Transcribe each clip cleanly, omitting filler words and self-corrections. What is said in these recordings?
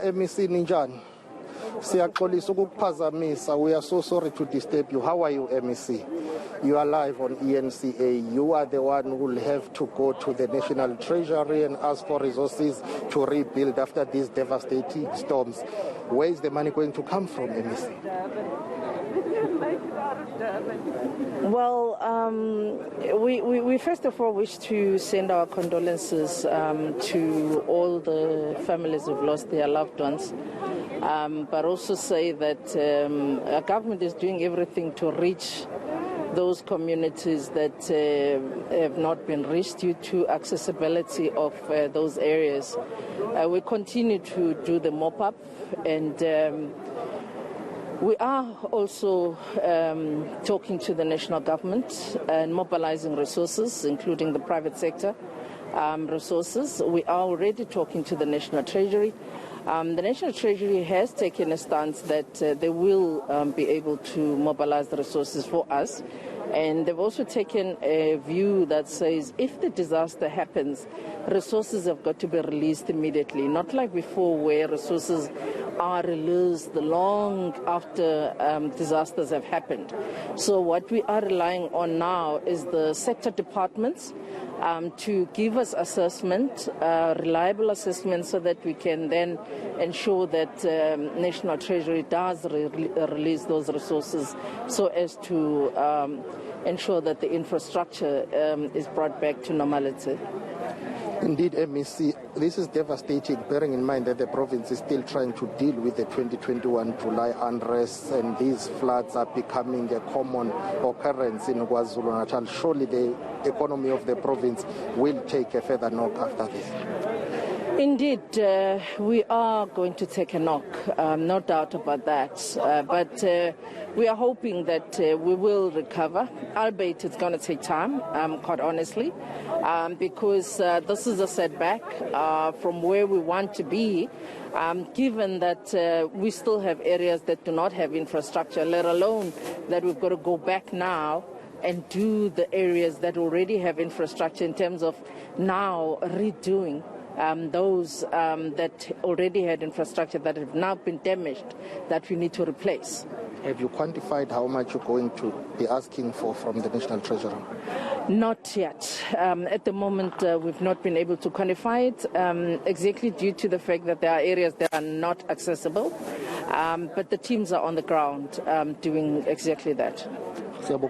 MEC Ninjani, siyaxolisa ukukuphazamisa. We are so sorry to disturb you. How are you, MEC? You are live on eNCA. You are the one who will have to go to the National Treasury and ask for resources to rebuild after these devastating storms. Where is the money going to come from, MEC? Well, we first of all wish to send our condolences to all the families who've lost their loved ones, but also say that our government is doing everything to reach those communities that have not been reached due to accessibility of those areas. We continue to do the mop-up, and we are also talking to the national government and mobilizing resources, including the private sector resources. We are already talking to the National Treasury. The National Treasury has taken a stance that they will be able to mobilize the resources for us. And they've also taken a view that says if the disaster happens, resources have got to be released immediately, not like before where resources are released long after disasters have happened. So what we are relying on now is the sector departments to give us assessment, reliable assessment, so that we can then ensure that National Treasury does release those resources so as to ensure that the infrastructure is brought back to normality. Indeed, MEC, this is devastating, bearing in mind that the province is still trying to deal with the 2021 July unrest, and these floods are becoming a common occurrence in KwaZulu-Natal. Surely the economy of the province will take a further knock after this. Indeed, we are going to take a knock, no doubt about that. But we are hoping that we will recover, albeit it's going to take time, quite honestly, because this is a setback from where we want to be, given that we still have areas that do not have infrastructure, let alone that we've got to go back now and do the areas that already have infrastructure in terms of now redoing those that already had infrastructure that have now been damaged that we need to replace. Have you quantified how much you're going to be asking for from the National Treasury? Not yet. At the moment, we've not been able to quantify it, exactly due to the fact that there are areas that are not accessible. But the teams are on the ground doing exactly that. Finance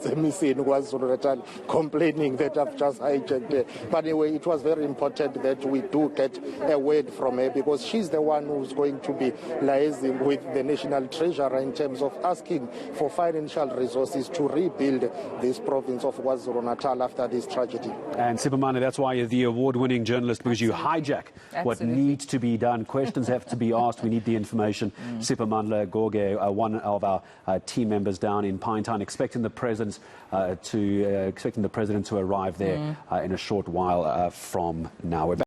MEC in KwaZulu-Natal complaining that I've just hijacked her. But anyway, it was very important that we do get a word from her, because she's the one who's going to be liaising with the National Treasurer in terms of asking for financial resources to rebuild this province of KwaZulu-Natal after this tragedy. And Siphamandla, that's why you're the award-winning journalist, because you hijack what needs to be done. Questions have to be asked. We need the information. Siphamandla Gorge, one of our team members down in Pinetown, expecting the president to arrive there in a short while from now.